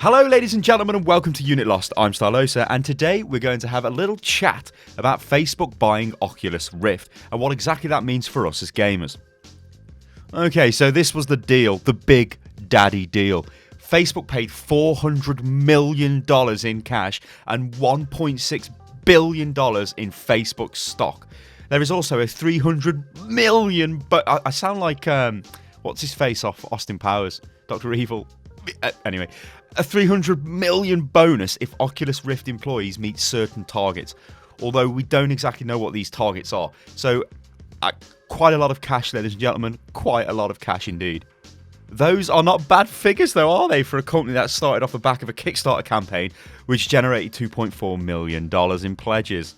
Hello ladies and gentlemen and welcome to Unit Lost. I'm Stylosa and today we're going to have a little chat about Facebook buying Oculus Rift and what exactly that means for us as gamers. Okay, so this was the deal, the big daddy deal. Facebook paid $400 million in cash and $1.6 billion in Facebook stock. There is also a $300 million, but I sound like, what's his face off Austin Powers, Dr. Evil. Anyway, a $300 million bonus if Oculus Rift employees meet certain targets, although we don't exactly know what these targets are. So, quite a lot of cash, ladies and gentlemen, quite a lot of cash indeed. Those are not bad figures though, are they, for a company that started off the back of a Kickstarter campaign which generated $2.4 million in pledges.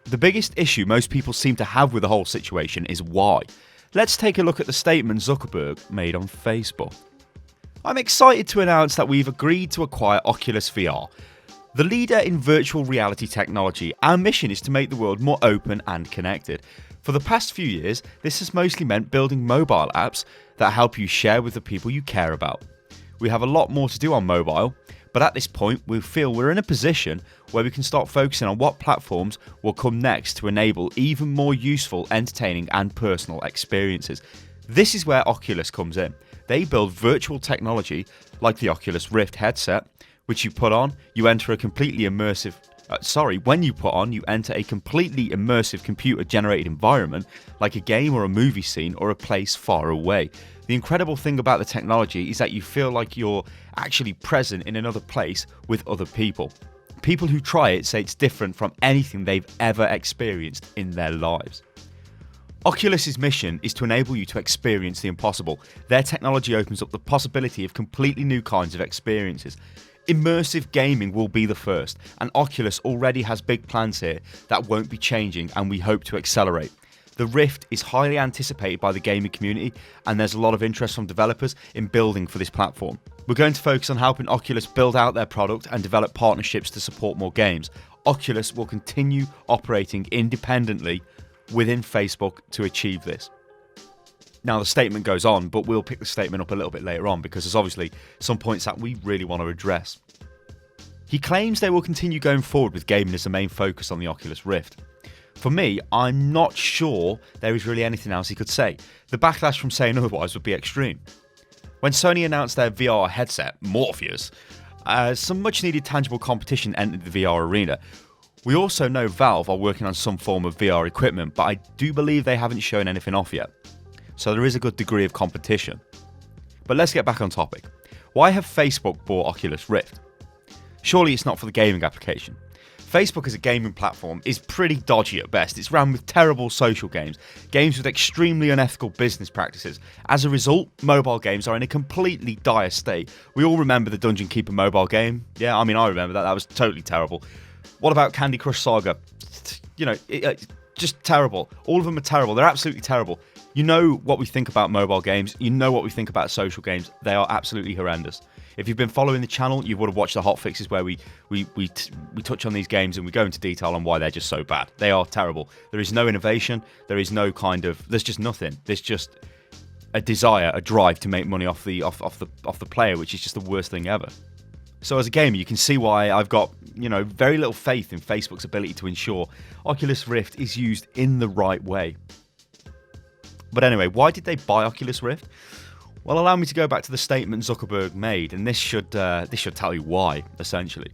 The biggest issue most people seem to have with the whole situation is why. Let's take a look at the statement Zuckerberg made on Facebook. I'm excited to announce that we've agreed to acquire Oculus VR, the leader in virtual reality technology. Our mission is to make the world more open and connected. For the past few years, this has mostly meant building mobile apps that help you share with the people you care about. We have a lot more to do on mobile, but at this point we feel we're in a position where we can start focusing on what platforms will come next to enable even more useful, entertaining and personal experiences. This is where Oculus comes in. They build virtual technology like the Oculus Rift headset, which you put on, you enter a completely immersive when you put on, you enter a completely immersive computer-generated environment like a game or a movie scene or a place far away. The incredible thing about the technology is that you feel like you're actually present in another place with other people. People who try it say it's different from anything they've ever experienced in their lives. Oculus's mission is to enable you to experience the impossible. Their technology opens up the possibility of completely new kinds of experiences. Immersive gaming will be the first, and Oculus already has big plans here that won't be changing and we hope to accelerate. The Rift is highly anticipated by the gaming community and there's a lot of interest from developers in building for this platform. We're going to focus on helping Oculus build out their product and develop partnerships to support more games. Oculus will continue operating independently within Facebook to achieve this. Now the statement goes on, but we'll pick the statement up a little bit later on because there's obviously some points that we really want to address. He claims they will continue going forward with gaming as the main focus on the Oculus Rift. For me, I'm not sure there is really anything else he could say. The backlash from saying otherwise would be extreme. When Sony announced their VR headset, Morpheus, some much needed tangible competition entered the VR arena. We also know Valve are working on some form of VR equipment, but I do believe they haven't shown anything off yet. So there is a good degree of competition. But let's get back on topic. Why have Facebook bought Oculus Rift? Surely it's not for the gaming application. Facebook as a gaming platform is pretty dodgy at best. It's ran with terrible social games with extremely unethical business practices. As a result, mobile games are in a completely dire state. We all remember the Dungeon Keeper mobile game. Yeah, I remember that. That was totally terrible. What about Candy Crush Saga? Just terrible. All of them are terrible. They're absolutely terrible. You know what we think about mobile games. You know what we think about social games. They are absolutely horrendous. If you've been following the channel, you would have watched the hot fixes where we touch on these games and we go into detail on why they're just so bad. They are terrible. There is no innovation. There is no there's just nothing. There's just a desire, a drive to make money off the player, which is just the worst thing ever. So as a gamer, you can see why I've got, very little faith in Facebook's ability to ensure Oculus Rift is used in the right way. But anyway, why did they buy Oculus Rift? Well, allow me to go back to the statement Zuckerberg made, and this should tell you why, essentially.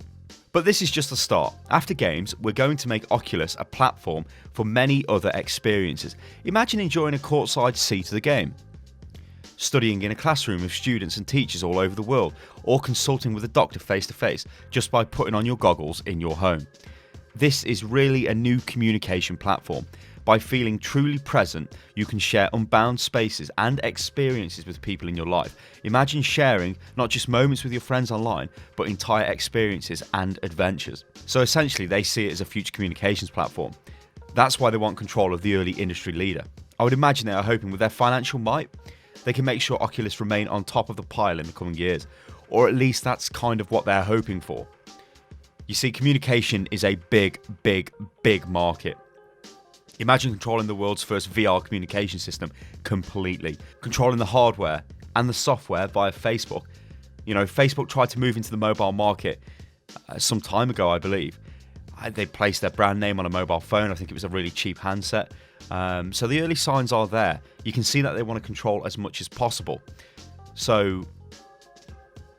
But this is just the start. After games, we're going to make Oculus a platform for many other experiences. Imagine enjoying a courtside seat of the game, studying in a classroom with students and teachers all over the world, or consulting with a doctor face to face just by putting on your goggles in your home. This is really a new communication platform. By feeling truly present, you can share unbound spaces and experiences with people in your life. Imagine sharing not just moments with your friends online, but entire experiences and adventures. So essentially, they see it as a future communications platform. That's why they want control of the early industry leader. I would imagine they are hoping with their financial might, they can make sure Oculus remain on top of the pile in the coming years. Or at least that's kind of what they're hoping for. You see, communication is a big, big, big market. Imagine controlling the world's first VR communication system completely, controlling the hardware and the software via Facebook. Facebook tried to move into the mobile market some time ago, I believe. They placed their brand name on a mobile phone. I think it was a really cheap handset. So the early signs are there. You can see that they want to control as much as possible. So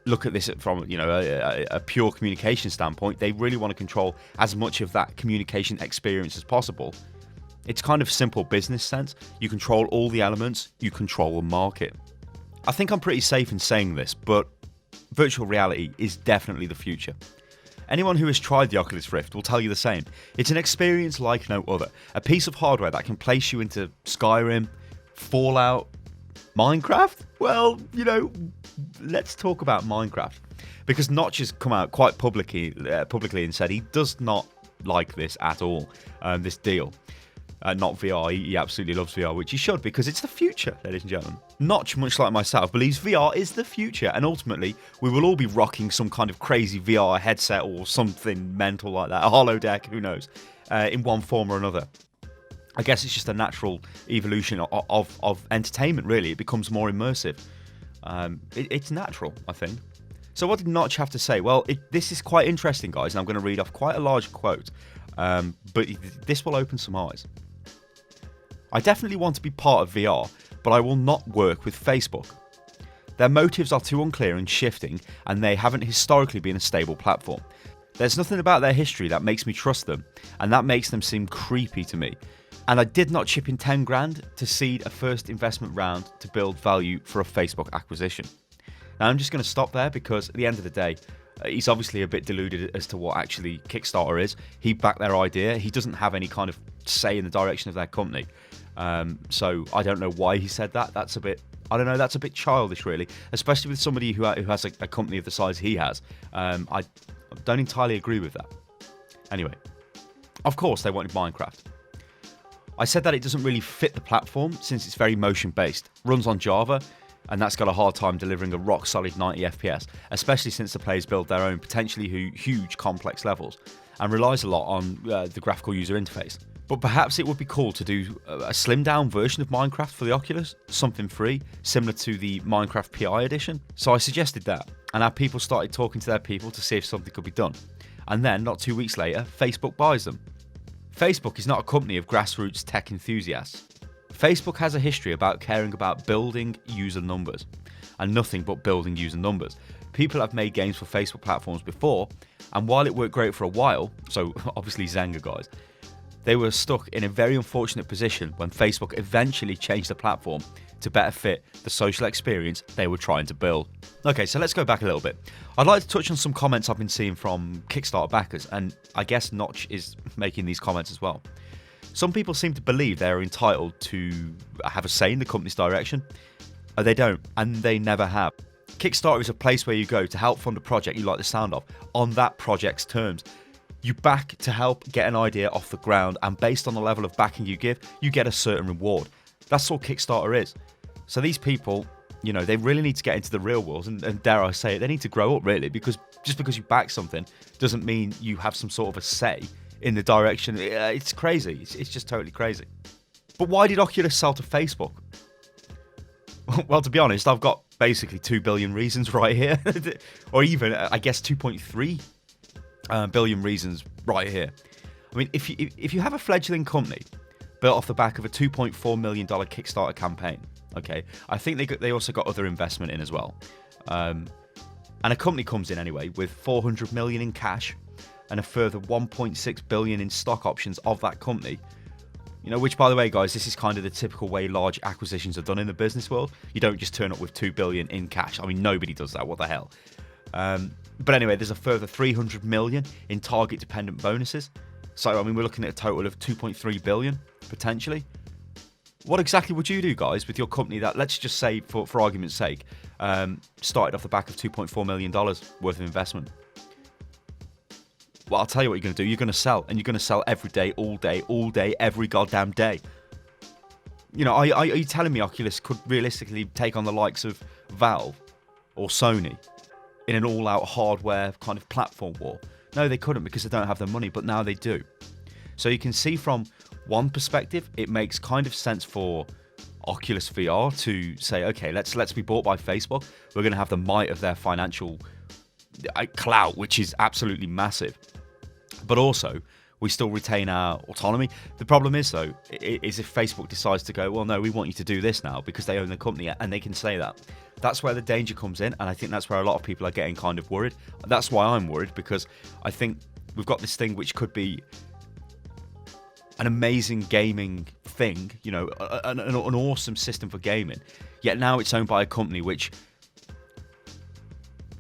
look at this from a pure communication standpoint. They really want to control as much of that communication experience as possible. It's kind of simple business sense. You control all the elements, you control the market. I think I'm pretty safe in saying this, but virtual reality is definitely the future. Anyone who has tried the Oculus Rift will tell you the same. It's an experience like no other. A piece of hardware that can place you into Skyrim, Fallout, Minecraft? Well, let's talk about Minecraft. Because Notch has come out quite publicly and said he does not like this at all, this deal. Not VR, he absolutely loves VR, which he should, because it's the future, ladies and gentlemen. Notch, much like myself, believes VR is the future, and ultimately, we will all be rocking some kind of crazy VR headset or something mental like that, a holodeck, who knows, in one form or another. I guess it's just a natural evolution of entertainment, really. It becomes more immersive. It's natural, I think. So what did Notch have to say? Well, this is quite interesting, guys, and I'm going to read off quite a large quote, but this will open some eyes. I definitely want to be part of VR, but I will not work with Facebook. Their motives are too unclear and shifting, and they haven't historically been a stable platform. There's nothing about their history that makes me trust them, and that makes them seem creepy to me. And I did not chip in 10 grand to seed a first investment round to build value for a Facebook acquisition. Now I'm just going to stop there, because at the end of the day, he's obviously a bit deluded as to what actually Kickstarter is. He backed their idea. He doesn't have any kind of say in the direction of their company. So I don't know why he said that. That's a bit childish, really, especially with somebody who has a company of the size he has. I don't entirely agree with that. Anyway, of course they wanted Minecraft. I said that it doesn't really fit the platform since it's very motion-based, runs on Java, and that's got a hard time delivering a rock-solid 90 FPS, especially since the players build their own potentially huge complex levels, and relies a lot on the graphical user interface. But perhaps it would be cool to do a slimmed-down version of Minecraft for the Oculus, something free, similar to the Minecraft PI edition. So I suggested that, and our people started talking to their people to see if something could be done. And then, not 2 weeks later, Facebook buys them. Facebook is not a company of grassroots tech enthusiasts. Facebook has a history about caring about building user numbers, and nothing but building user numbers. People have made games for Facebook platforms before, and while it worked great for a while, so obviously Zynga guys, they were stuck in a very unfortunate position when Facebook eventually changed the platform to better fit the social experience they were trying to build. Okay, so let's go back a little bit. I'd like to touch on some comments I've been seeing from Kickstarter backers, and I guess Notch is making these comments as well. Some people seem to believe they are entitled to have a say in the company's direction. They don't, and they never have. Kickstarter is a place where you go to help fund a project you like the sound of, on that project's terms. You back to help get an idea off the ground, and based on the level of backing you give, you get a certain reward. That's all Kickstarter is. So these people, they really need to get into the real world, and dare I say it, they need to grow up, really, because just because you back something doesn't mean you have some sort of a say in the direction. It's crazy. It's just totally crazy. But why did Oculus sell to Facebook? Well, to be honest, I've got basically 2 billion reasons right here, or even, I guess, 2.3 billion reasons right here. I mean, if you have a fledgling company built off the back of a $2.4 million Kickstarter campaign, okay, I think they also got other investment in as well, and a company comes in anyway with 400 million in cash and a further 1.6 billion in stock options of that company. Which, by the way, guys, this is kind of the typical way large acquisitions are done in the business world. You don't just turn up with 2 billion in cash. I mean, nobody does that. What the hell? But anyway, there's a further 300 million in target-dependent bonuses. So, I mean, we're looking at a total of 2.3 billion, potentially. What exactly would you do, guys, with your company that, let's just say, for argument's sake, started off the back of $2.4 million worth of investment? Well, I'll tell you what you're going to do. You're going to sell, and you're going to sell every day, all day, every goddamn day. Are you telling me Oculus could realistically take on the likes of Valve or Sony in an all-out hardware kind of platform war? No, they couldn't, because they don't have the money, but now they do. So you can see from one perspective, it makes kind of sense for Oculus VR to say, okay, let's be bought by Facebook. We're going to have the might of their financial clout, which is absolutely massive. But also, we still retain our autonomy. The problem is, though, is if Facebook decides to go, well, no, we want you to do this now because they own the company, and they can say that. That's where the danger comes in, and I think that's where a lot of people are getting kind of worried. That's why I'm worried, because I think we've got this thing which could be an amazing gaming thing, you know, an awesome system for gaming, yet now it's owned by a company which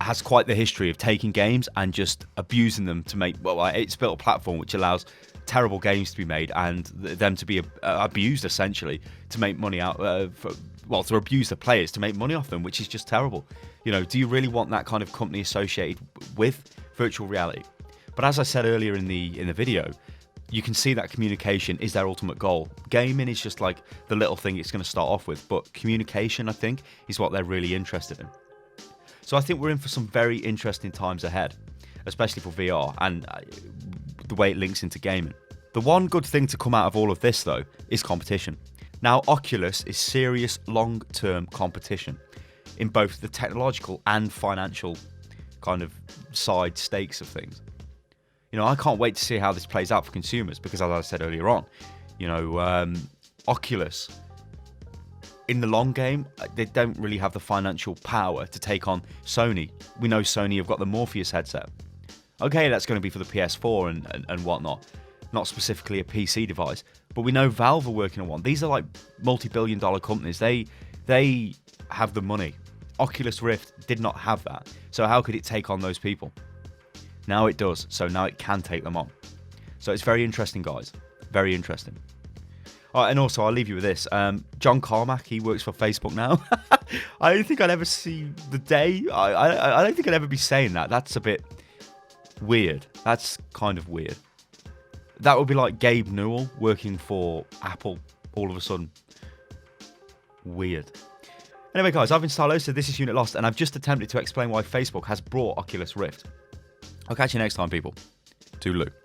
has quite the history of taking games and just abusing them to make, well, it's built a platform which allows terrible games to be made and them to be abused, essentially, to make money out to abuse the players to make money off them, which is just terrible. You know, do you really want that kind of company associated with virtual reality? But as I said earlier in the video, you can see that communication is their ultimate goal. Gaming is just like the little thing it's going to start off with, but communication, I think, is what they're really interested in. So I think we're in for some very interesting times ahead, especially for VR and the way it links into gaming. The one good thing to come out of all of this, though, is competition. Now, Oculus is serious long-term competition in both the technological and financial kind of side stakes of things. You know, I can't wait to see how this plays out for consumers because, as I said earlier on, you know, Oculus, in the long game, they don't really have the financial power to take on Sony. We know Sony have got the Morpheus headset. Okay, that's going to be for the PS4 and whatnot, not specifically a PC device. But we know Valve are working on one. These are like multi-billion-dollar companies. They have the money. Oculus Rift did not have that. So how could it take on those people? Now it does. So now it can take them on. So it's very interesting, guys. Very interesting. And also, I'll leave you with this. John Carmack, he works for Facebook now. I don't think I'd ever see the day. I don't think I'd ever be saying that. That's a bit weird. That's kind of weird. That would be like Gabe Newell working for Apple all of a sudden. Weird. Anyway, guys, I've been Stylosa. This is Unit Lost, and I've just attempted to explain why Facebook has brought Oculus Rift. I'll catch you next time, people. Toodaloo.